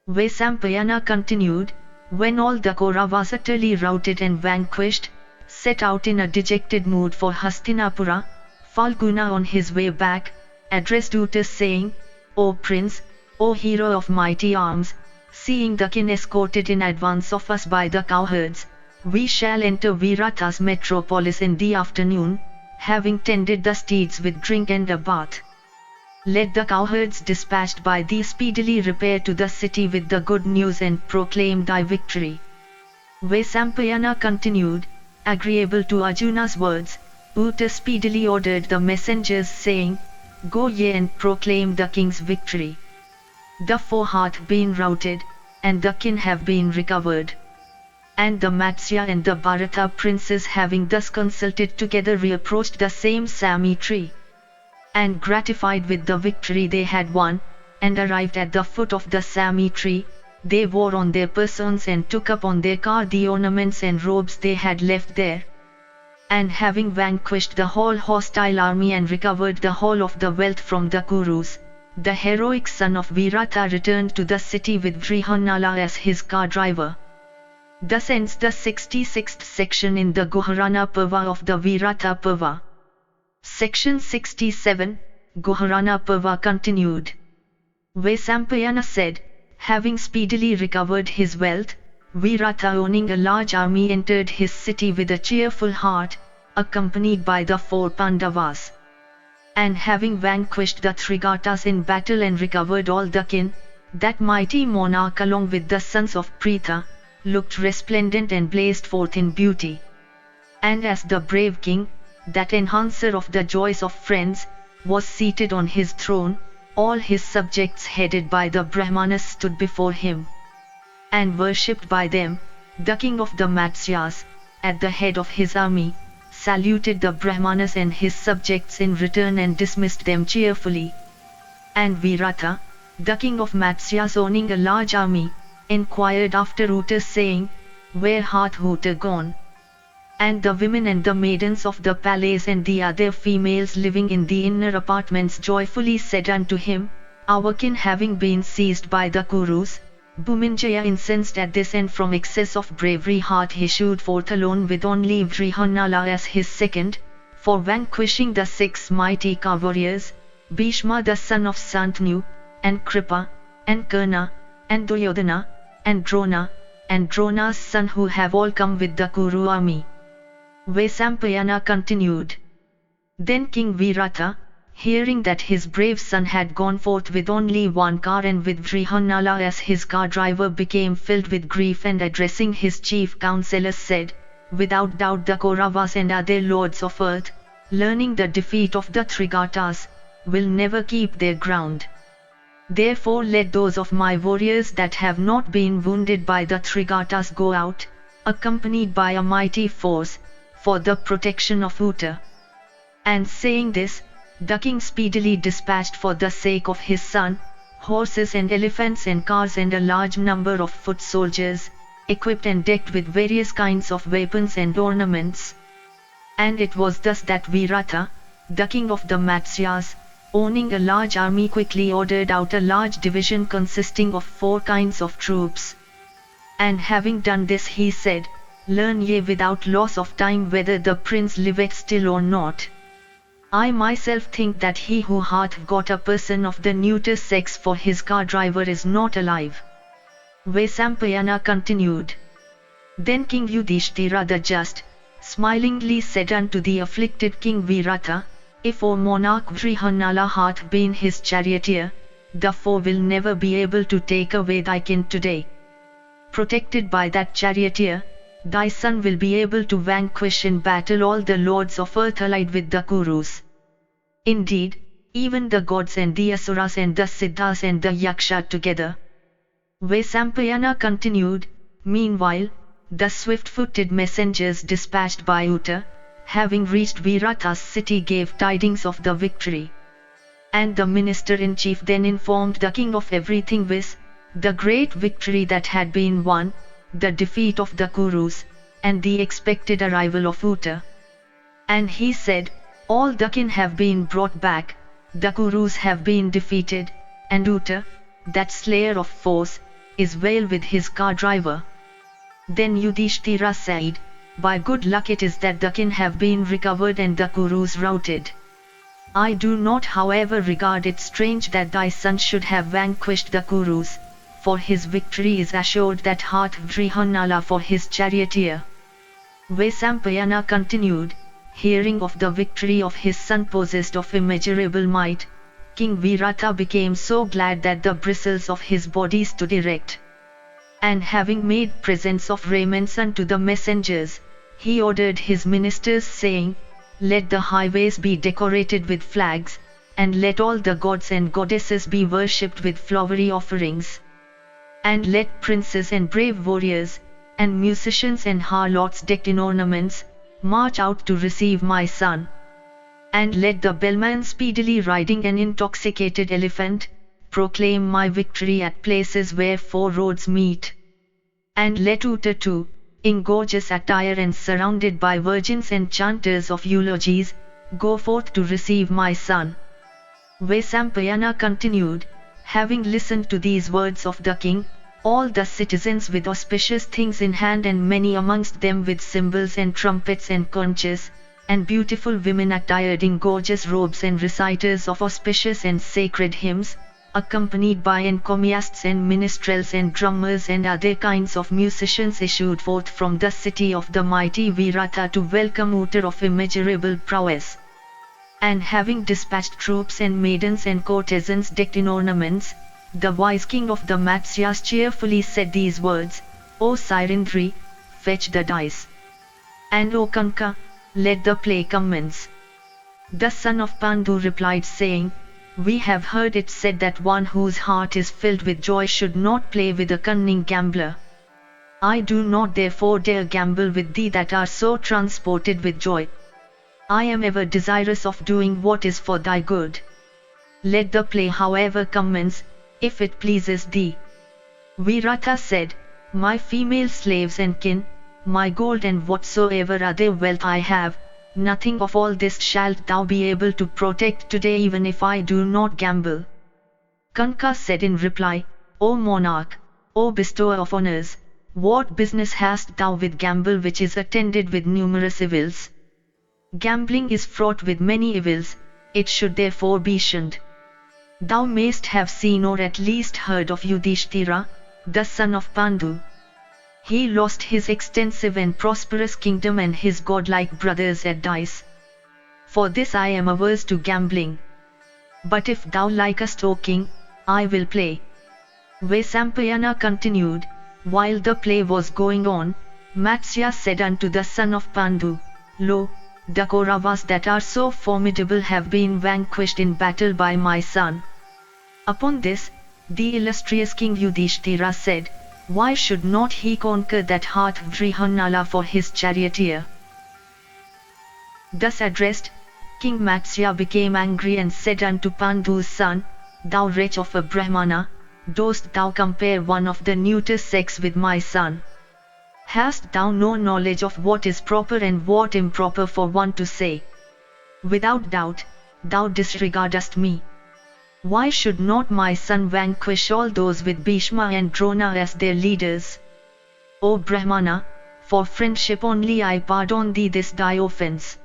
Vaisampayana continued, when all the Kauravas utterly routed and vanquished, set out in a dejected mood for Hastinapura, Falguna on his way back, addressed Uttar saying, O Prince, O hero of mighty arms, seeing the kin escorted in advance of us by the cowherds, we shall enter Virata's metropolis in the afternoon, having tended the steeds with drink and a bath. Let the cowherds dispatched by thee speedily repair to the city with the good news and proclaim thy victory. Vaisampayana continued, agreeable to Arjuna's words, Uttar speedily ordered the messengers saying, Go ye and proclaim the king's victory. The foe hath been routed, and the kin have been recovered. And the Matsya and the Bharata princes having thus consulted together reapproached the same cemetery. And gratified with the victory they had won, and arrived at the foot of the cemetery, they wore on their persons and took up on their car the ornaments and robes they had left there. And having vanquished the whole hostile army and recovered the whole of the wealth from the Kurus, the heroic son of Virata returned to the city with Vrihanala as his car driver. Thus ends the 66th section in the Guharana Parva of the Virata Parva. Section 67, Guharana Parva continued. Vaisampayana said, having speedily recovered his wealth, Virata owning a large army entered his city with a cheerful heart, accompanied by the 4 Pandavas. And having vanquished the Trigatas in battle and recovered all the kin, that mighty monarch along with the sons of Pritha, looked resplendent and blazed forth in beauty. And as the brave king, that enhancer of the joys of friends, was seated on his throne, all his subjects headed by the Brahmanas stood before him. And worshipped by them, the king of the Matsyas, at the head of his army, saluted the Brahmanas and his subjects in return and dismissed them cheerfully. And Virata, the king of Matsyas owning a large army, inquired after Uttar saying, Where hath Uttar gone? And the women and the maidens of the palace and the other females living in the inner apartments joyfully said unto him, Our kin having been seized by the Kurus. Bhuminjaya incensed at this and from excess of bravery hath issued forth alone with only Vrihanala as his second, for vanquishing the 6 mighty warriors, Bhishma the son of Santanu, and Kripa, and Karna, and Duryodhana, and Drona's son who have all come with the Kuru army. Vaisampayana continued. Then King Virata, hearing that his brave son had gone forth with only 1 car and with Vrihanala as his car driver, became filled with grief and addressing his chief counsellors said, Without doubt the Kauravas and other lords of earth, learning the defeat of the Trigatas, will never keep their ground. Therefore let those of my warriors that have not been wounded by the Trigatas go out, accompanied by a mighty force, for the protection of Uttar. And saying this, the king speedily dispatched for the sake of his son, horses and elephants and cars and a large number of foot soldiers, equipped and decked with various kinds of weapons and ornaments. And it was thus that Virata, the king of the Matsyas, owning a large army, quickly ordered out a large division consisting of 4 kinds of troops. And having done this he said, learn ye without loss of time whether the prince liveth still or not. I myself think that he who hath got a person of the neuter sex for his car driver is not alive. Vaisampayana continued. Then King Yudhishthira the just, smilingly said unto the afflicted King Virata, if O monarch Vrihanala hath been his charioteer, the foe will never be able to take away thy kin today. Protected by that charioteer, thy son will be able to vanquish in battle all the lords of earth allied with the Kurus. Indeed, even the gods and the Asuras and the Siddhas and the Yaksha together. Vaisampayana continued, meanwhile, the swift-footed messengers dispatched by Uta, having reached Virata's city gave tidings of the victory. And the minister-in-chief then informed the king of everything viz, the great victory that had been won, the defeat of the Kurus, and the expected arrival of Uta. And he said, all the kin have been brought back, the Kurus have been defeated, and Uta, that slayer of foes, is well with his car driver. Then Yudhishthira said, by good luck it is that the kin have been recovered and the Kurus routed. I do not however regard it strange that thy son should have vanquished the Kurus, for his victory is assured that hath Vrihanala for his charioteer. Vaisampayana continued, hearing of the victory of his son possessed of immeasurable might, King Virata became so glad that the bristles of his body stood erect. And having made presents of raiments unto the messengers, he ordered his ministers saying, let the highways be decorated with flags, and let all the gods and goddesses be worshipped with flowery offerings. And let princes and brave warriors, and musicians and harlots decked in ornaments, march out to receive my son. And let the bellman speedily riding an intoxicated elephant, proclaim my victory at places where four roads meet. And let Uta too, in gorgeous attire and surrounded by virgins and chanters of eulogies, go forth to receive my son. Vaisampayana continued, having listened to these words of the king, all the citizens with auspicious things in hand and many amongst them with cymbals and trumpets and conches, and beautiful women attired in gorgeous robes and reciters of auspicious and sacred hymns, accompanied by encomiasts and minstrels and drummers and other kinds of musicians issued forth from the city of the mighty Virata to welcome Uta of immeasurable prowess. And having dispatched troops and maidens and courtesans decked in ornaments, the wise king of the Matsyas cheerfully said these words, O Sirindri, fetch the dice. And O Kanka, let the play commence. The son of Pandu replied saying, we have heard it said that one whose heart is filled with joy should not play with a cunning gambler. I do not therefore dare gamble with thee that are so transported with joy. I am ever desirous of doing what is for thy good. Let the play however commence, if it pleases thee. Virata said, my female slaves and kin, my gold and whatsoever other wealth I have, nothing of all this shalt thou be able to protect today even if I do not gamble. Kanka said in reply, O monarch, O bestower of honors, what business hast thou with gamble which is attended with numerous evils? Gambling is fraught with many evils, it should therefore be shunned. Thou mayst have seen or at least heard of Yudhishthira, the son of Pandu. He lost his extensive and prosperous kingdom and his godlike brothers at dice. For this I am averse to gambling. But if thou likest, O king, I will play. Vaisampayana continued, while the play was going on, Matsya said unto the son of Pandu, Lo, the Kauravas that are so formidable have been vanquished in battle by my son. Upon this, the illustrious King Yudhishthira said, why should not he conquer that hath Vrihanala for his charioteer? Thus addressed, King Matsya became angry and said unto Pandu's son, Thou wretch of a Brahmana, dost thou compare one of the neuter sex with my son? Hast thou no knowledge of what is proper and what improper for one to say? Without doubt, thou disregardest me. Why should not my son vanquish all those with Bhishma and Drona as their leaders? O Brahmana, for friendship only I pardon thee this thy offence.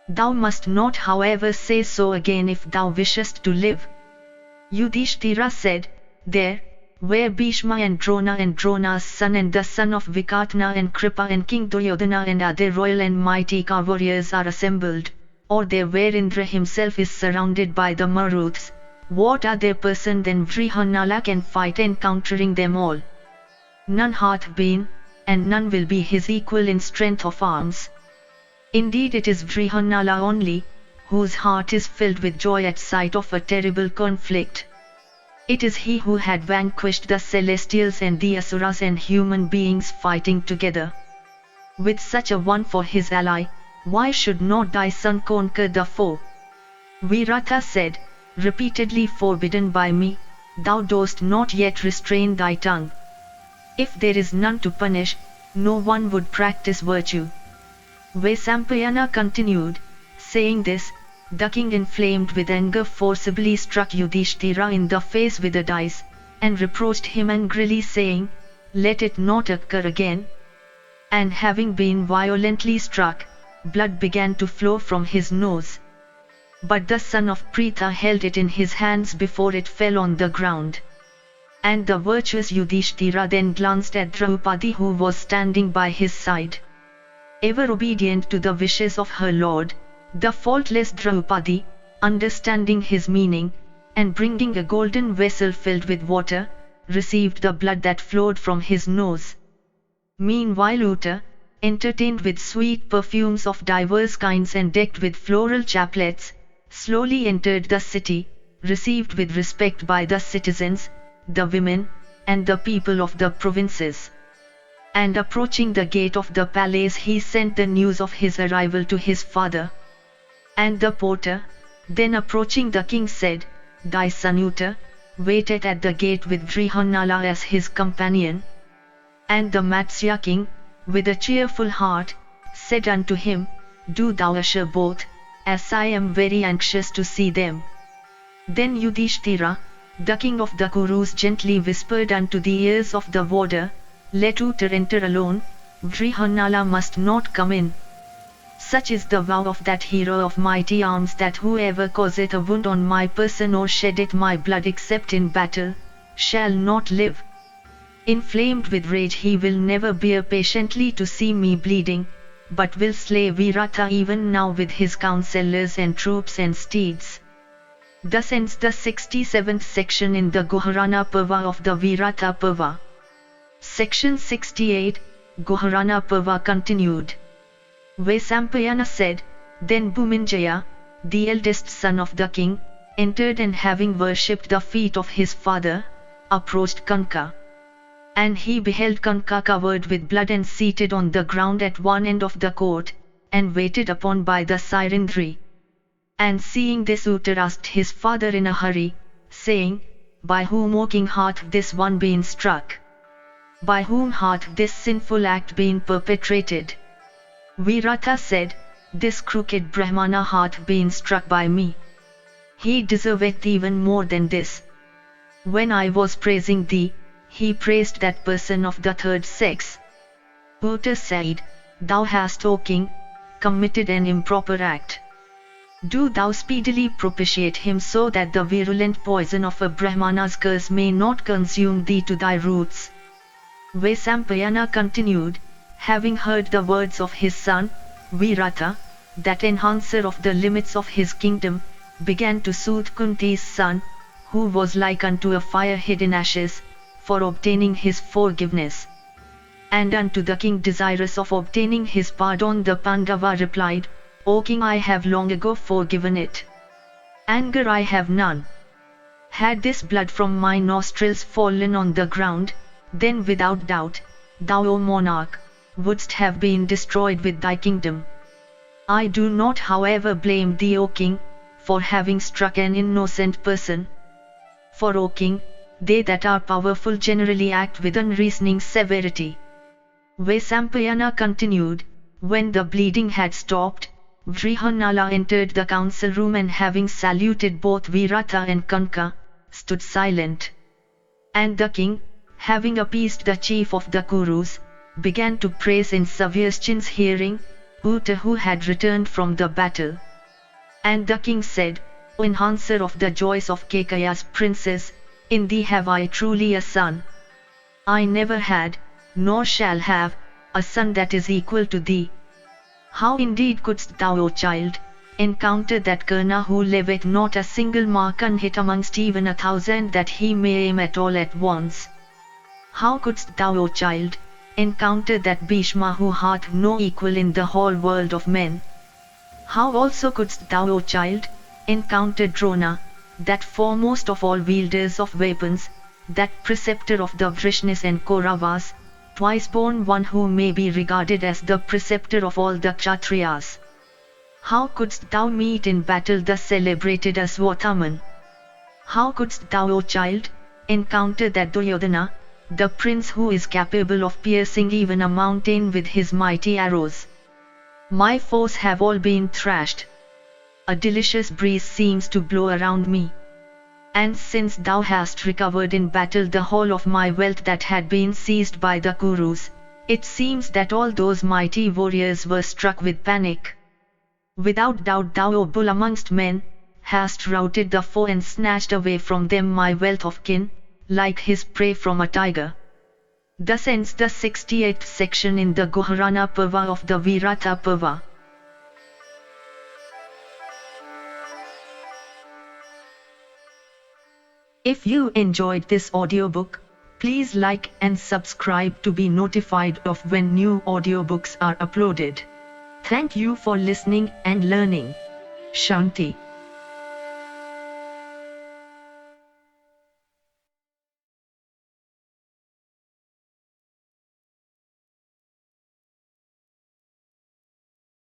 Thou must not however say so again if thou wishest to live. Yudhishthira said, There, where Bhishma and Drona's son and the son of Vikatna and Kripa and King Duryodhana and other royal and mighty warriors are assembled, or there where Indra himself is surrounded by the Maruths, what other person than Vrihanala can fight encountering them all? None hath been, and none will be his equal in strength of arms. Indeed it is Vrihanala only, whose heart is filled with joy at sight of a terrible conflict. It is he who had vanquished the celestials and the asuras and human beings fighting together. With such a one for his ally, why should not thy son conquer the foe? Virata said, Repeatedly forbidden by me, thou dost not yet restrain thy tongue. If there is none to punish, no one would practice virtue. Vaisampayana continued, saying this, the king inflamed with anger forcibly struck Yudhishthira in the face with a dice, and reproached him angrily saying, Let it not occur again. And having been violently struck, blood began to flow from his nose. But the son of Pritha held it in his hands before it fell on the ground. And the virtuous Yudhishthira then glanced at Draupadi who was standing by his side. Ever obedient to the wishes of her lord, the faultless Draupadi, understanding his meaning, and bringing a golden vessel filled with water, received the blood that flowed from his nose. Meanwhile Uta, entertained with sweet perfumes of divers kinds and decked with floral chaplets, slowly entered the city, received with respect by the citizens, the women, and the people of the provinces. And approaching the gate of the palace he sent the news of his arrival to his father. And the porter, then approaching the king said, Thy son Uta waited at the gate with Vrihanala as his companion. And the Matsya king, with a cheerful heart, said unto him, Do thou usher both, as I am very anxious to see them. Then Yudhishthira, the king of the Kurus gently whispered unto the ears of the warder, Let Uta enter alone, Vrihanala must not come in. Such is the vow of that hero of mighty arms that whoever causeth a wound on my person or sheddeth my blood except in battle, shall not live. Inflamed with rage he will never bear patiently to see me bleeding, but will slay Virata even now with his counsellors and troops and steeds. Thus ends the 67th section in the Guharana Parva of the Virata Parva. Section 68, Guharana Parva continued. Vaisampayana said, Then Bhuminjaya, the eldest son of the king, entered and having worshipped the feet of his father, approached Kanka. And he beheld Kanka covered with blood and seated on the ground at one end of the court, and waited upon by the Sirindri. And seeing this Uta asked his father in a hurry, saying, By whom, O king, hath this one been struck? By whom hath this sinful act been perpetrated? Virata said, This crooked Brahmana hath been struck by me. He deserveth even more than this. When I was praising thee, he praised that person of the third sex. Uta said, Thou hast, O king, committed an improper act. Do thou speedily propitiate him so that the virulent poison of a Brahmana's curse may not consume thee to thy roots. Vaisampayana continued, having heard the words of his son, Virata, that enhancer of the limits of his kingdom, began to soothe Kunti's son, who was like unto a fire hid in ashes, for obtaining his forgiveness. And unto the king desirous of obtaining his pardon the Pandava replied, O king, I have long ago forgiven it. Anger I have none. Had this blood from my nostrils fallen on the ground, then without doubt, thou, O monarch, wouldst have been destroyed with thy kingdom. I do not however blame thee, O king, for having struck an innocent person. For, O king, they that are powerful generally act with unreasoning severity. Vaisampayana continued, when the bleeding had stopped, Vrihanala entered the council room and having saluted both Virata and Kanka, stood silent. And the king, having appeased the chief of the Kurus, began to praise in Savyajin's hearing, Uta who had returned from the battle. And the king said, O enhancer of the joys of Kekaya's princess, in thee have I truly a son. I never had, nor shall have, a son that is equal to thee. How indeed couldst thou, O child, encounter that Karna who leaveth not a single mark unhit amongst even 1,000 that he may aim at all at once? How couldst thou, O child, encounter that Bhishma who hath no equal in the whole world of men? How also couldst thou, O child, encounter Drona, that foremost of all wielders of weapons, that preceptor of the Vrishnis and Kauravas, twice born one who may be regarded as the preceptor of all the Kshatriyas? How couldst thou meet in battle the celebrated Aswathaman? How couldst thou, O child, encounter that Duryodhana, the prince who is capable of piercing even a mountain with his mighty arrows? My foes have all been thrashed. A delicious breeze seems to blow around me. And since thou hast recovered in battle the whole of my wealth that had been seized by the Kurus, it seems that all those mighty warriors were struck with panic. Without doubt thou, O bull amongst men, hast routed the foe and snatched away from them my wealth of kin, like his prey from a tiger. Thus ends the 68th section in the Guharana Parva of the Virata Parva. If you enjoyed this audiobook, please like and subscribe to be notified of when new audiobooks are uploaded. Thank you for listening and learning. Shanti.